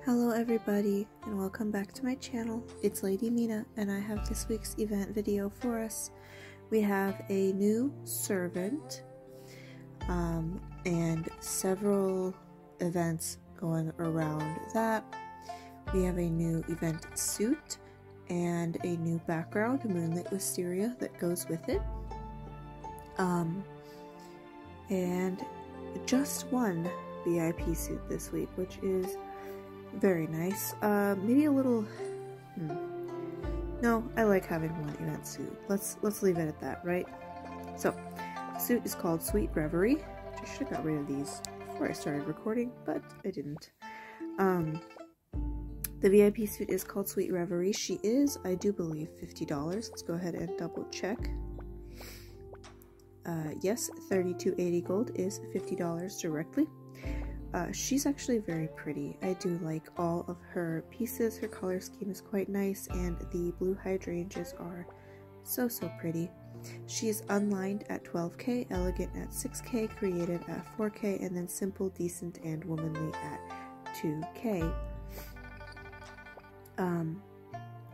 Hello everybody and welcome back to my channel. It's Lady Mina and I have this week's event video for us. We have a new servant and several events going around that. We have a new event suit and a new background, Moonlit Wisteria, that goes with it. And just one VIP suit this week, which is very nice. Maybe a little no, I like having one event suit. Let's leave it at that, right? So the suit is called Sweet Reverie. I should have got rid of these before I started recording, but I didn't. The VIP suit is called Sweet Reverie. She is, I do believe, $50. Let's go ahead and double check. Yes, $32.80 gold is $50 directly. She's actually very pretty. I do like all of her pieces. Her color scheme is quite nice, and the blue hydrangeas are so pretty. She is unlined at 12k, elegant at 6k, creative at 4k, and then simple, decent, and womanly at 2k.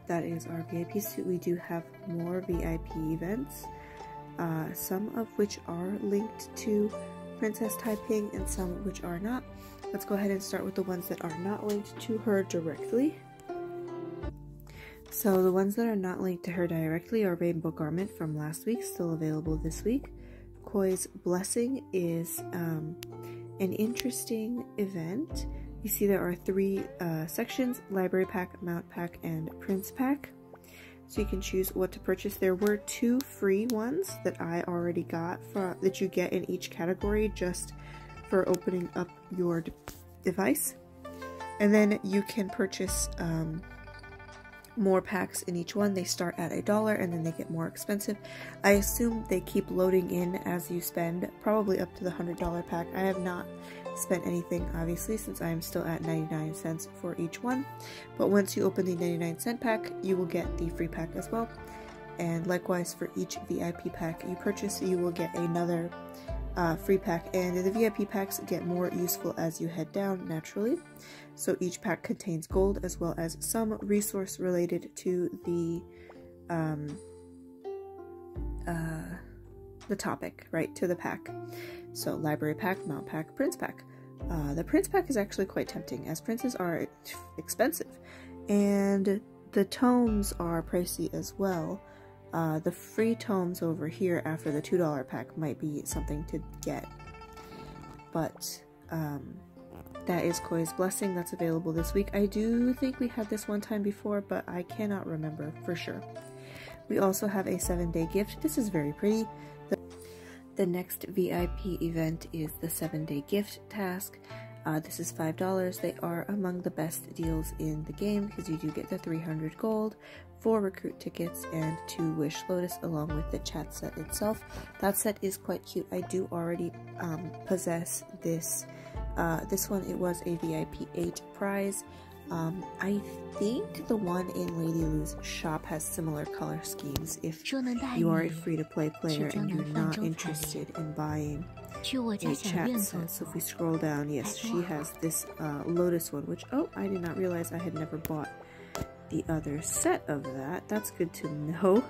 That is our VIP suit. We do have more VIP events, some of which are linked to Princess Taiping and some which are not. Let's go ahead and start with the ones that are not linked to her directly. So the ones that are not linked to her directly are Rainbow Garment from last week, still available this week. Koi's Blessing is an interesting event. You see there are three sections: Library Pack, Mount Pack, and Prince Pack. So you can choose what to purchase. There were two free ones that I already got that you get in each category just for opening up your device. And then you can purchase more packs in each one. They start at $1 and then they get more expensive. I assume they keep loading in as you spend, probably up to the $100 pack. I have not spent anything, obviously, since I am still at 99 cents for each one. But once you open the 99-cent pack, you will get the free pack as well. And likewise, for each VIP pack you purchase, you will get another free pack. And the VIP packs get more useful as you head down, naturally. So each pack contains gold as well as some resource related to the topic, right, to the pack. So Library Pack, Mount Pack, Prince Pack. The Prince Pack is actually quite tempting, as princes are expensive, and the tomes are pricey as well. The free tomes over here after the $2 pack might be something to get, but that is Koi's Blessing. That's available this week. I do think we had this one time before, but I cannot remember for sure. We also have a 7-day gift. This is very pretty. The next VIP event is the 7-day gift task. This is $5. They are among the best deals in the game because you do get the 300 gold, 4 recruit tickets, and 2 Wish Lotus along with the chat set itself. That set is quite cute. I do already possess this. This one, it was a VIP 8 prize. I think the one in Lady Lu's shop has similar color schemes if you are a free-to-play player and you're not interested in buying a chat set. So if we scroll down, yes, she has this Lotus one, which, oh, I did not realize I had never bought the other set of that. That's good to know.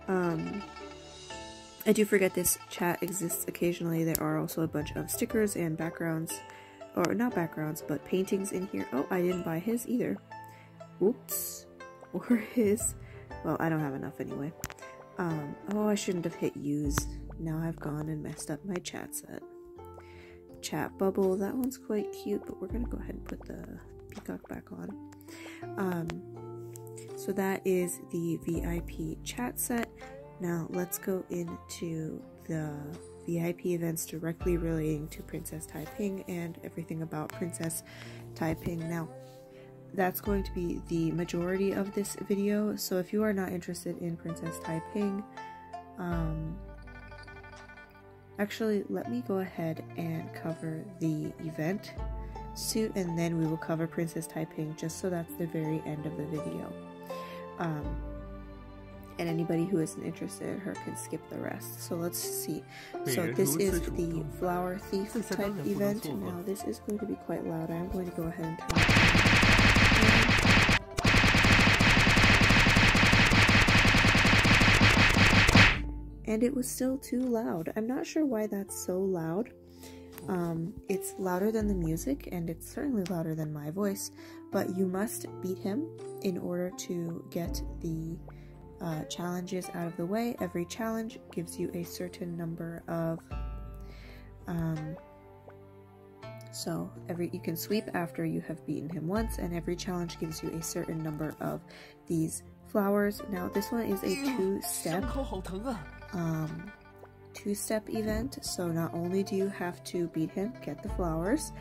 I do forget this chat exists occasionally. There are also a bunch of stickers and backgrounds, or not backgrounds, but paintings in here. Oh, I didn't buy his either. Oops. Or his. Well, I don't have enough anyway. Oh, I shouldn't have hit use. Now I've gone and messed up my chat set. Chat bubble. That one's quite cute, but we're gonna go ahead and put the peacock back on. So that is the VIP chat set. Now let's go into the VIP events directly relating to Princess Taiping and everything about Princess Taiping. Now, that's going to be the majority of this video, so if you are not interested in Princess Taiping, actually, let me go ahead and cover the event suit, and then we will cover Princess Taiping, just so that's the very end of the video. And anybody who isn't interested in her can skip the rest. So let's see. So this is the Flower Thief type event. Now this is going to be quite loud. I'm going to go ahead and turn it down. and it was still too loud. I'm not sure why that's so loud. It's louder than the music, and it's certainly louder than my voice, but you must beat him in order to get the challenges out of the way. Every challenge gives you a certain number of you can sweep after you have beaten him once, and every challenge gives you a certain number of these flowers. Now this one is a two-step event, so not only do you have to beat him, get the flowers,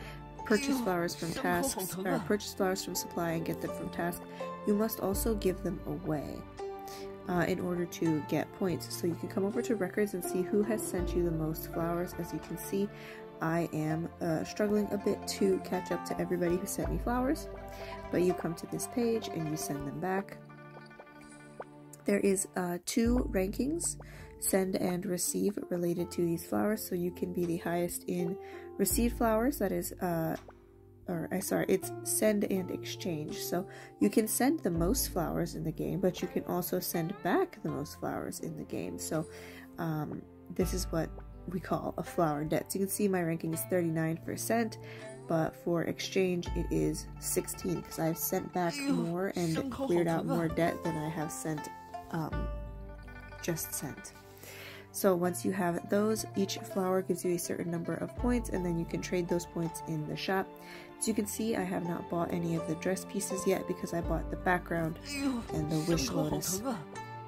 purchase flowers from tasks, or purchase flowers from supply and get them from task, you must also give them away in order to get points. So you can come over to records and see who has sent you the most flowers. As you can see, I am struggling a bit to catch up to everybody who sent me flowers, but you come to this page and you send them back. There is 2 rankings, send and receive, related to these flowers, so you can be the highest in received flowers, that is it's send and exchange. So you can send the most flowers in the game, but you can also send back the most flowers in the game. So this is what we call a flower debt. So you can see my ranking is 39%, but for exchange it is 16, because I've sent back more and cleared out more debt than I have sent just sent. So once you have those, each flower gives you a certain number of points, and then you can trade those points in the shop. As you can see, I have not bought any of the dress pieces yet because I bought the background and the wish lotus.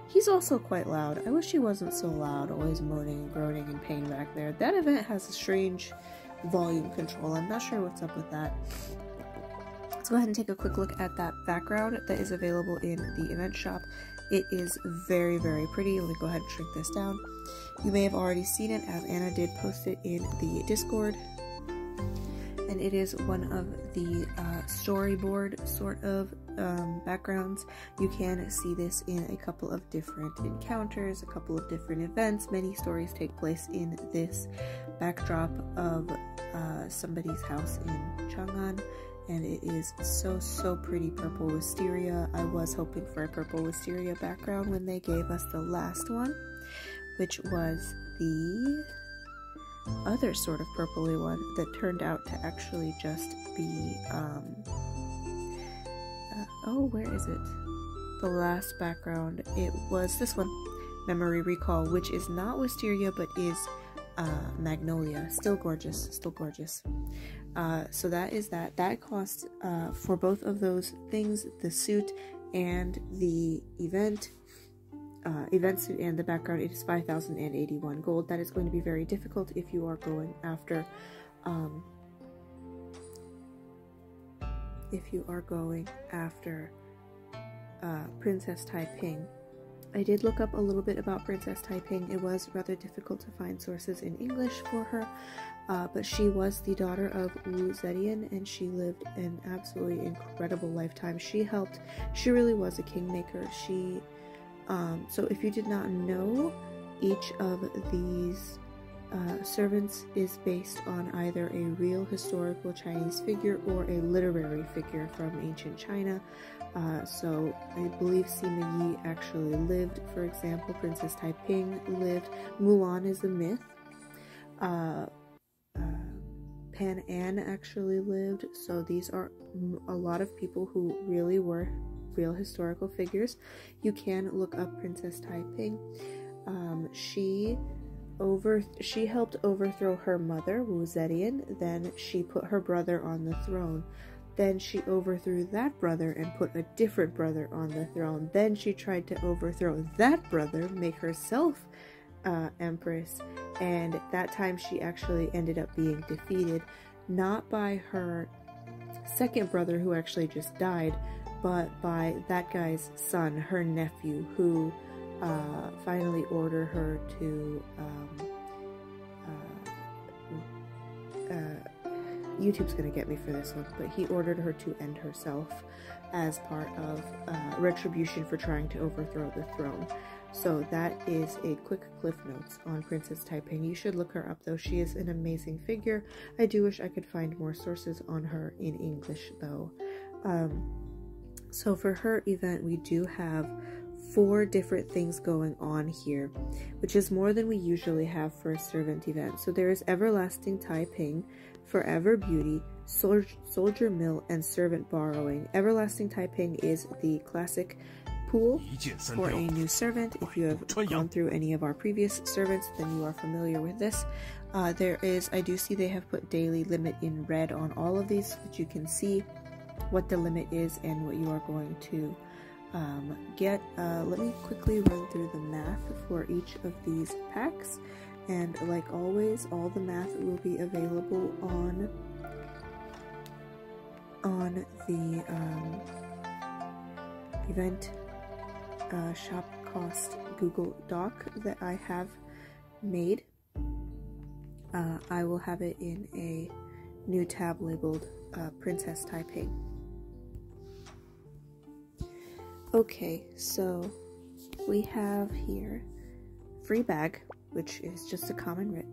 He's also quite loud. I wish he wasn't so loud, always moaning and groaning in pain back there. That event has a strange volume control. I'm not sure what's up with that. Let's go ahead and take a quick look at that background that is available in the event shop. It is very, very pretty. Let me go ahead and shrink this down. You may have already seen it, as Anna did post it in the Discord. And it is one of the storyboard sort of backgrounds. You can see this in a couple of different encounters, a couple of different events. Many stories take place in this backdrop of somebody's house in Chang'an. And it is so pretty. Purple wisteria. I was hoping for a purple wisteria background when they gave us the last one, which was the other sort of purpley one that turned out to actually just be where is it? The last background, it was this one, Memory Recall, which is not wisteria but is magnolia. Still gorgeous, still gorgeous. So that is that costs for both of those things, the suit and the event suit and the background, it is 5,081 gold. That is going to be very difficult if you are going after Princess Taiping. I did look up a little bit about Princess Taiping. It was rather difficult to find sources in English for her, but she was the daughter of Wu Zetian, and she lived an absolutely incredible lifetime. She really was a kingmaker. So if you did not know, each of these servants is based on either a real historical Chinese figure or a literary figure from ancient China. So I believe Sima Yi actually lived, for example. Princess Taiping lived. Mulan is a myth. Pan An actually lived. So these are a lot of people who really were real historical figures. You can look up Princess Taiping. She helped overthrow her mother, Wu Zetian. Then she put her brother on the throne. Then she overthrew that brother and put a different brother on the throne. Then she tried to overthrow that brother, make herself empress, and that time she actually ended up being defeated, not by her second brother who actually just died, but by that guy's son, her nephew, who finally ordered her to YouTube's gonna get me for this one, but he ordered her to end herself as part of retribution for trying to overthrow the throne. So that is a quick cliff notes on Princess Taiping. You should look her up though. She is an amazing figure. I do wish I could find more sources on her in English though. So for her event, we do have 4 different things going on here, which is more than we usually have for a servant event. So there is Everlasting Taiping, Forever Beauty, Soldier Mill, and Servant Borrowing. Everlasting Taiping is the classic pool for a new servant. If you have gone through any of our previous servants, then you are familiar with this. I do see they have put daily limit in red on all of these, so that you can see what the limit is and what you are going to get. Let me quickly run through the math for each of these packs, and like always, all the math will be available on the event shop cost Google Doc that I have made. I will have it in a new tab labeled Princess Taiping. Okay, so we have here free bag, which is just a common writ.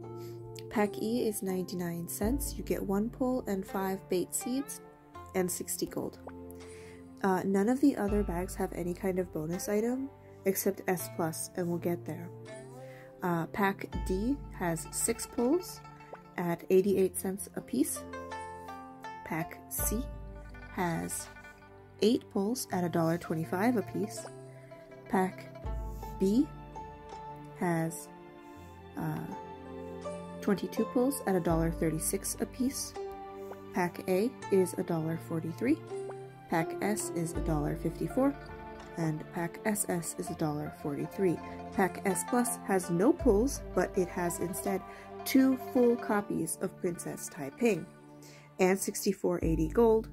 Pack E is 99 cents. You get 1 pull and 5 bait seeds and 60 gold. None of the other bags have any kind of bonus item except S+, and we'll get there. Pack D has 6 pulls at 88 cents a piece. Pack C has 8 pulls at $1.25 a piece. Pack B has 22 pulls at $1.36 a piece. Pack A is $1.43. Pack S is $1.54. And Pack SS is $1.43. Pack S Plus has no pulls, but it has instead 2 full copies of Princess Taiping and 64.80 gold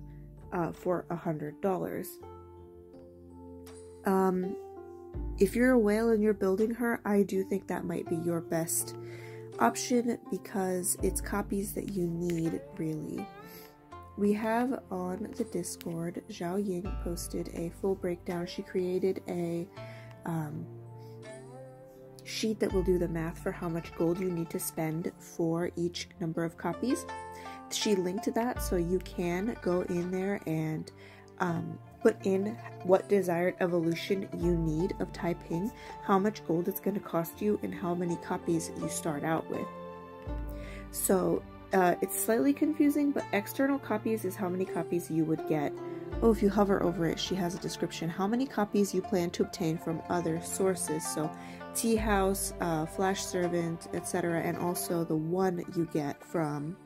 for $100. If you're a whale and you're building her, I do think that might be your best option because it's copies that you need, really. We have on the Discord, Zhao Ying posted a full breakdown. She created a sheet that will do the math for how much gold you need to spend for each number of copies. She linked that, so you can go in there and put in what desired evolution you need of Taiping, how much gold it's going to cost you, and how many copies you start out with. So it's slightly confusing, but external copies is how many copies you would get. Oh, if you hover over it, she has a description. How many copies you plan to obtain from other sources. So Tea House, Flash Servant, etc. And also the one you get from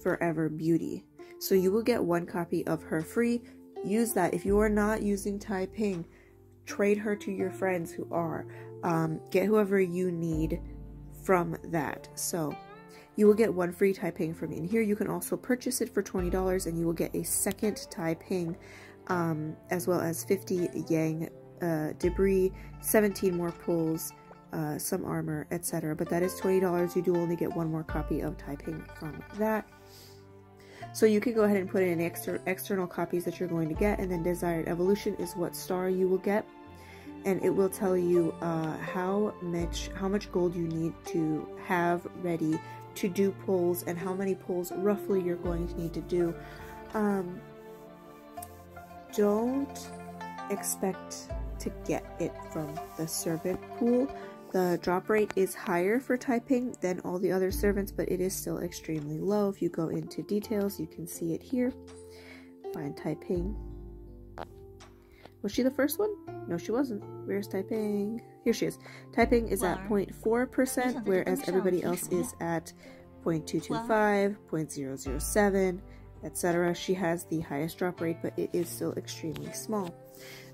Forever Beauty. So you will get 1 copy of her free. Use that. If you are not using Taiping, trade her to your friends who are. Get whoever you need from that. So you will get 1 free Taiping from in here. You can also purchase it for $20 and you will get a second Taiping, as well as 50 Yang debris, 17 more pulls, some armor, etc. But that is $20. You do only get 1 more copy of Taiping from that. So you can go ahead and put in external copies that you're going to get, and then desired evolution is what star you will get, and it will tell you how much gold you need to have ready to do pulls and how many pulls roughly you're going to need to do. Don't expect to get it from the servant pool. The drop rate is higher for Taiping than all the other servants, but it is still extremely low. If you go into details, you can see it here. Find Taiping. Was she the first one? No, she wasn't. Where's Taiping? Here she is. Taiping is at 0.4%, whereas everybody else is at 0.225, 0.007, etc. She has the highest drop rate, but it is still extremely small.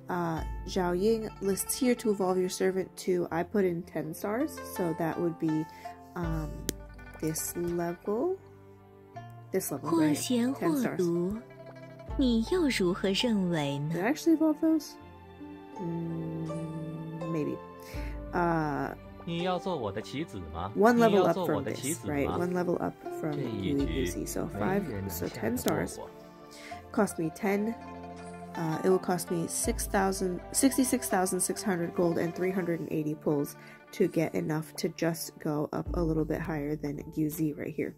Zhao Ying lists here to evolve your servant to, I put in 10 stars, so that would be this level right here, 10 stars. Did I actually evolve those? Maybe. 你要做我的棋子吗? One level up from this, right? One level up from Lucy. So 10 stars. Cost me 10. It will cost me 66,600 gold and 380 pulls to get enough to just go up a little bit higher than UZ right here.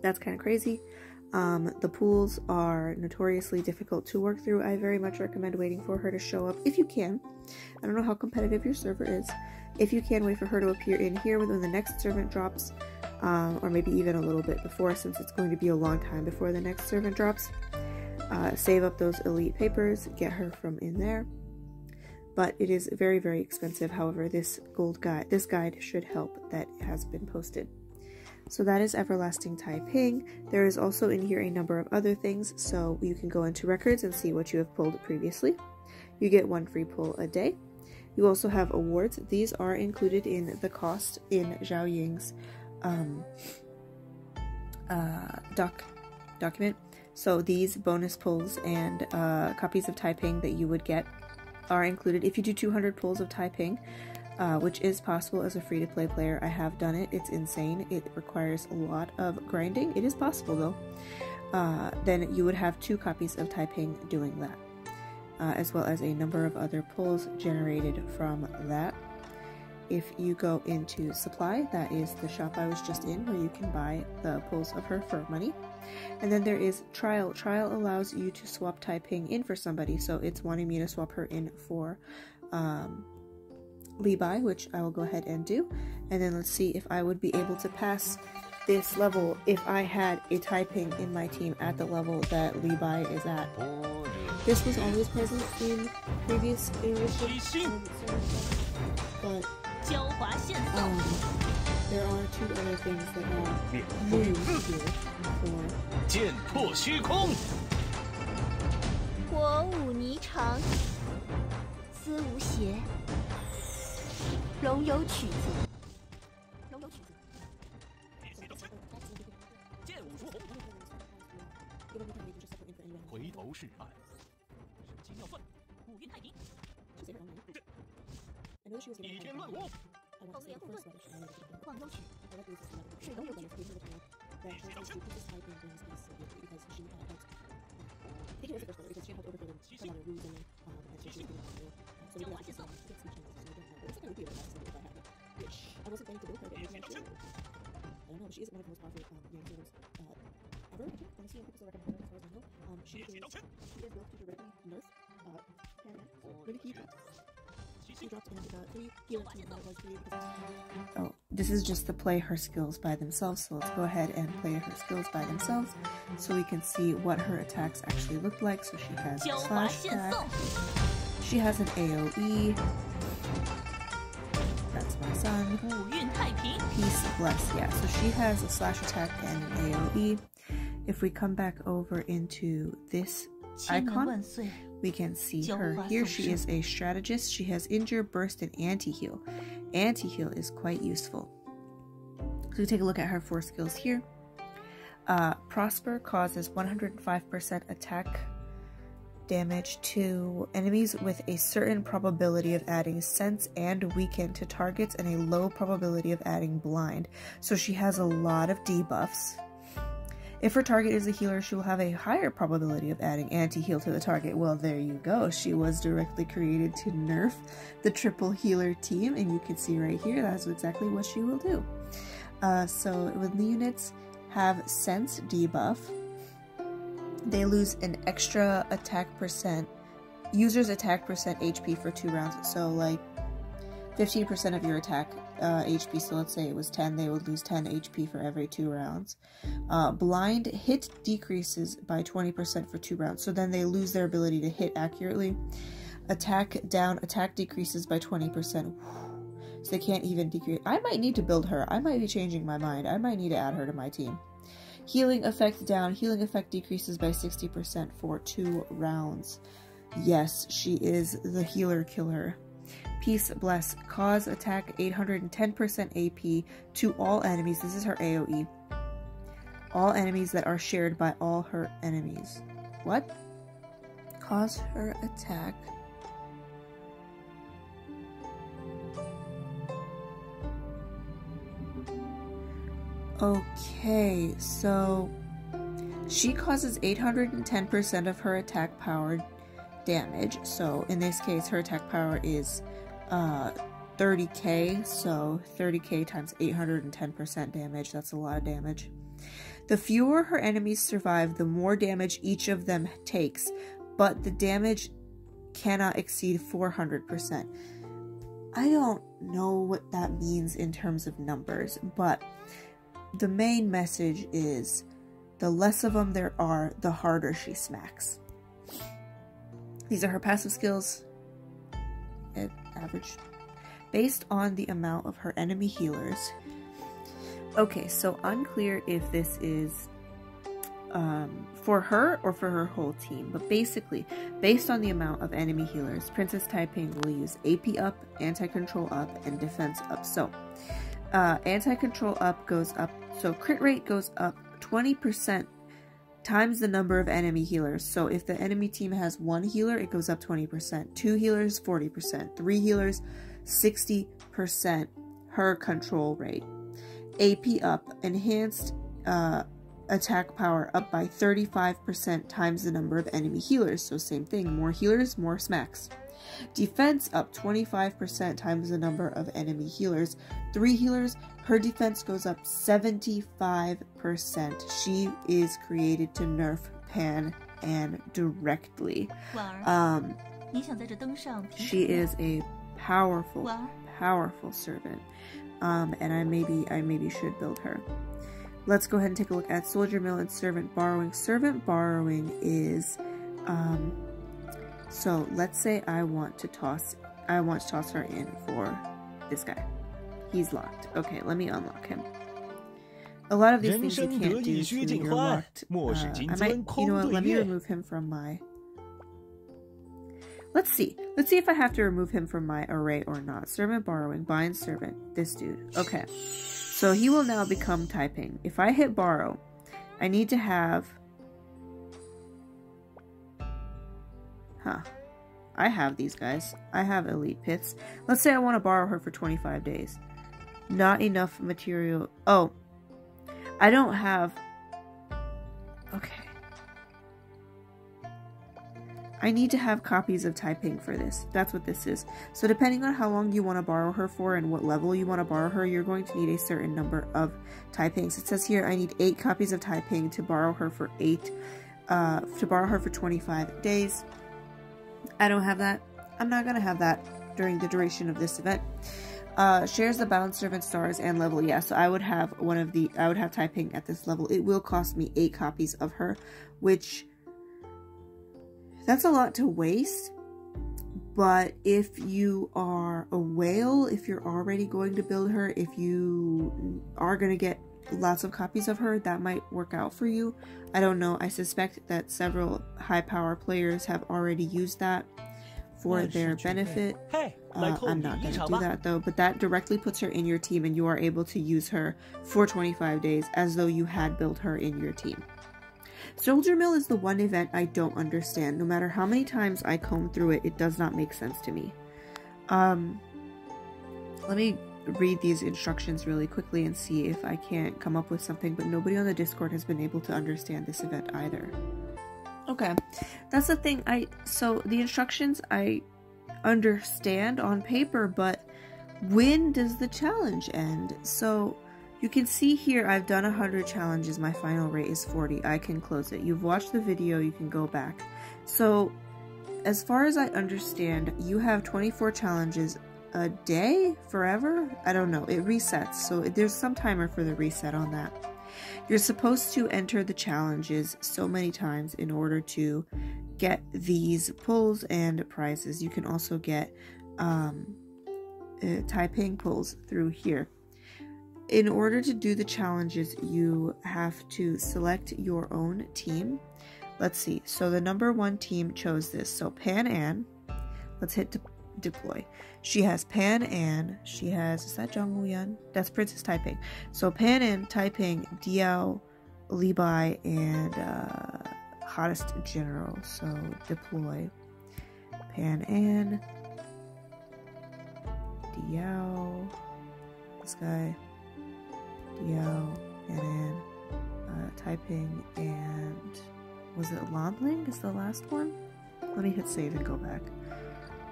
That's kind of crazy. The pools are notoriously difficult to work through. I very much recommend waiting for her to show up if you can. I don't know how competitive your server is. If you can, wait for her to appear in here when the next servant drops, or maybe even a little bit before, since it's going to be a long time before the next servant drops. Save up those elite papers, get her from in there. But it is very, very expensive. However, this guide should help that has been posted. So that is Everlasting Taiping. There is also in here a number of other things, so you can go into records and see what you have pulled previously. You get 1 free pull a day. You also have awards. These are included in the cost in Zhao Ying's document. So these bonus pulls and copies of Taiping that you would get are included if you do 200 pulls of Taiping. Which is possible as a free-to-play player. I have done it. It's insane. It requires a lot of grinding. It is possible though. Then you would have 2 copies of Taiping doing that, as well as a number of other pulls generated from that. If you go into supply, that is the shop I was just in, where you can buy the pulls of her for money. And then there is trial. Trial allows you to swap Taiping in for somebody, so it's wanting me to swap her in for Li Bai, which I will go ahead and do. And then let's see if I would be able to pass this level if I had a Taiping in my team at the level that Li Bai is at. This was always present in previous iterations, but there are 2 other things that are new here for 剑破虚空，火舞霓裳，思无邪。龙有曲子，剑舞如虹，回头是岸，神机妙算，五运太平，倚天乱舞，风莲护盾，忘忧曲，水龙有曲。I wasn't going to build her, but maybe I should. I don't know, she isn't one of the most powerful Yang heroes ever, I think. Honestly, people still recommend her as far as I know. She is built to directly nerf when he dropped. She dropped in 3 healer team that was created because oh, this is just to play her skills by themselves, so let's go ahead and play her skills by themselves so we can see what her attacks actually look like. So she has a slash attack. She has an AoE. That's my son. Peace, bless. Yeah, so she has a slash attack and an AoE. If we come back over into this icon, we can see her here. She is a strategist. She has injure, burst, and anti-heal. Anti-heal is quite useful. So we take a look at her 4 skills here. Prosper causes 105% attack damage to enemies with a certain probability of adding sense and weaken to targets and a low probability of adding blind. So she has a lot of debuffs. If her target is a healer, she will have a higher probability of adding anti-heal to the target. Well, there you go. She was directly created to nerf the triple healer team, and you can see right here that's exactly what she will do. So when the units have sense debuff, they lose an extra attack percent, user's attack percent HP for 2 rounds. So like 15% of your attack HP, so let's say it was 10, they would lose 10 HP for every 2 rounds. Blind hit decreases by 20% for 2 rounds, so then they lose their ability to hit accurately. Attack down, attack decreases by 20%. So they can't even decrease. I might need to build her. I might be changing my mind. I might need to add her to my team. Healing effect down, healing effect decreases by 60% for 2 rounds. Yes, she is the healer killer. Peace, bless, cause attack 810% AP to all enemies. This is her AoE. All enemies that are shared by all her enemies. What? Cause her attack. Okay, so she causes 810% of her attack power damage. So in this case, her attack power is 30k, so 30k times 810% damage. That's a lot of damage. The fewer her enemies survive, the more damage each of them takes, but the damage cannot exceed 400%. I don't know what that means in terms of numbers, but the main message is the less of them there are, the harder she smacks. These are her passive skills. Average. Based on the amount of her enemy healers. Okay, so unclear if this is for her or for her whole team, but basically, based on the amount of enemy healers, Princess Taiping will use AP up, anti-control up, and defense up. So, anti-control up goes up, so crit rate goes up 20% times the number of enemy healers. So if the enemy team has 1 healer, it goes up 20%, 2 healers, 40%, 3 healers, 60% her control rate. AP up, enhanced attack power up by 35% times the number of enemy healers. So same thing, more healers, more smacks. Defense up 25% times the number of enemy healers. 3 healers, her defense goes up 75%. She is created to nerf Pan An directly. She is a powerful servant. And I maybe should build her. Let's go ahead and take a look at Soldier Mill and Servant Borrowing. Servant Borrowing is, so let's say I want to toss her in for this guy. He's locked. Okay, let me unlock him. A lot of these things you can't do till you're locked. You know what, let me remove him from my... Let's see if I have to remove him from my array or not. Servant Borrowing, bind servant, this dude. Okay. So he will now become Taiping. If I hit borrow, I need to have... I have these guys. I have elite pits. Let's say I want to borrow her for 25 days. Not enough material. Oh. I don't have... Okay. I need to have copies of Taiping for this. That's what this is. So depending on how long you want to borrow her for and what level you want to borrow her, you're going to need a certain number of Taipings. It says here I need 8 copies of Taiping to borrow her for 25 days. I don't have that. I'm not going to have that during the duration of this event. Shares the bound servant stars and level. Yeah, so I would have Taiping at this level. It will cost me 8 copies of her, which... That's a lot to waste, but if you are a whale, if you're already going to build her, if you are going to get lots of copies of her, that might work out for you. I don't know. I suspect that several high power players have already used that for their benefit. I'm not going to do that though, but that directly puts her in your team and you are able to use her for 25 days as though you had built her in your team. Soldier Mill is the one event I don't understand. No matter how many times I comb through it, it does not make sense to me. Let me read these instructions really quickly and see if I can't come up with something, but nobody on the Discord has been able to understand this event either. Okay, that's the thing. So the instructions I understand on paper, but when does the challenge end? So... You can see here I've done 100 challenges, my final rate is 40, I can close it. You've watched the video, you can go back. So, as far as I understand, you have 24 challenges a day? Forever? I don't know, it resets, so there's some timer for the reset on that. You're supposed to enter the challenges so many times in order to get these pulls and prizes. You can also get Taiping pulls through here. In order to do the challenges, you have to select your own team. Let's see. So the number 1 team chose this. So Pan An. Let's hit deploy. She has Pan An. She has... Is that Zhang Wuyan? That's Princess Taiping. So Pan An, Taiping, Diao, Li Bai, and Hottest General. So deploy. Pan An. Diao. This guy. Diao, Pan An, Taiping, and was it Lanling is the last one? Let me hit save and go back.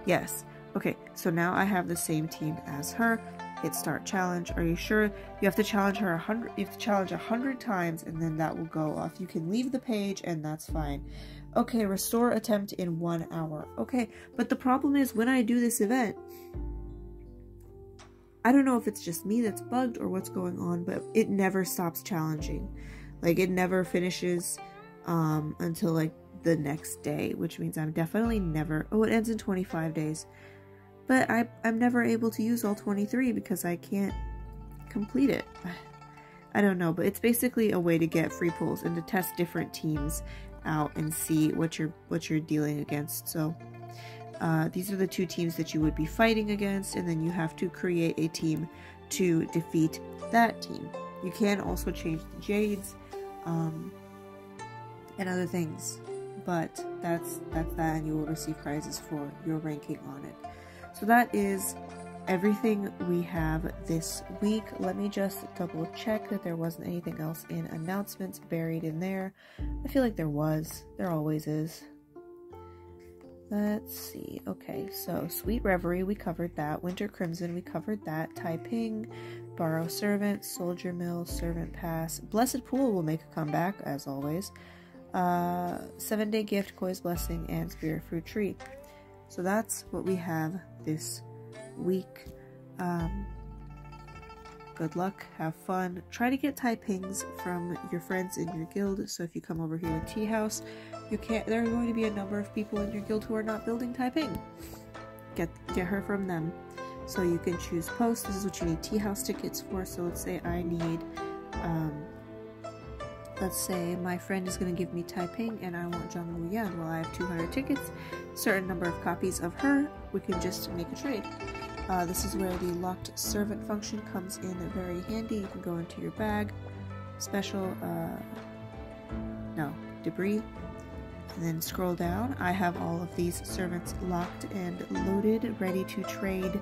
Yes. Okay, so now I have the same team as her, hit start challenge. Are you sure? You have to challenge her 100. You have to challenge 100 times, and then that will go off. You can leave the page, and that's fine. Okay, restore attempt in 1 hour. Okay, but the problem is when I do this event, I don't know if it's just me that's bugged or what's going on, but it never stops challenging. Like, it never finishes until like the next day, which means I'm definitely never. Oh, it ends in 25 days. But I'm never able to use all 23 because I can't complete it. I don't know, but it's basically a way to get free pulls and to test different teams out and see what you're dealing against. So these are the 2 teams that you would be fighting against, and then you have to create a team to defeat that team. You can also change the Jades and other things, but that's that, and you will receive prizes for your ranking on it. So that is everything we have this week. Let me just double check that there wasn't anything else in announcements buried in there. I feel like there was. There always is. Let's see. Okay, so Sweet Reverie, we covered that. Winter Crimson, we covered that. Taiping, Borrow Servant, Soldier Mill, Servant Pass. Blessed Pool will make a comeback, as always. 7-Day Gift, Koi's Blessing, and Spirit Fruit Tree. So that's what we have this week. Good luck, have fun. Try to get Taipings from your friends in your guild. So if you come over here to Tea House, there are going to be a number of people in your guild who are not building Taiping. Get her from them. So you can choose post. This is what you need Tea House tickets for. So let's say I need let's say my friend is going to give me Taiping and I want Zhang Luyan. Well, I have 200 tickets, certain number of copies of her, we can just make a trade. This is where the locked servant function comes in very handy. You can go into your bag, special, debris, and then scroll down. I have all of these servants locked and loaded, ready to trade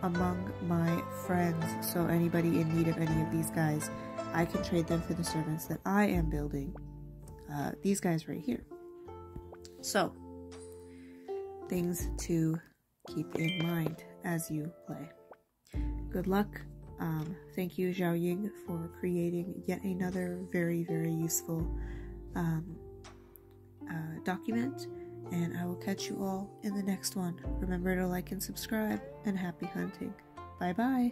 among my friends. So anybody in need of any of these guys, I can trade them for the servants that I am building. These guys right here. So, things to keep in mind as you play. Good luck. Thank you, Zhao Ying, for creating yet another very, very useful document. And I will catch you all in the next one. Remember to like and subscribe, and happy hunting. Bye-bye.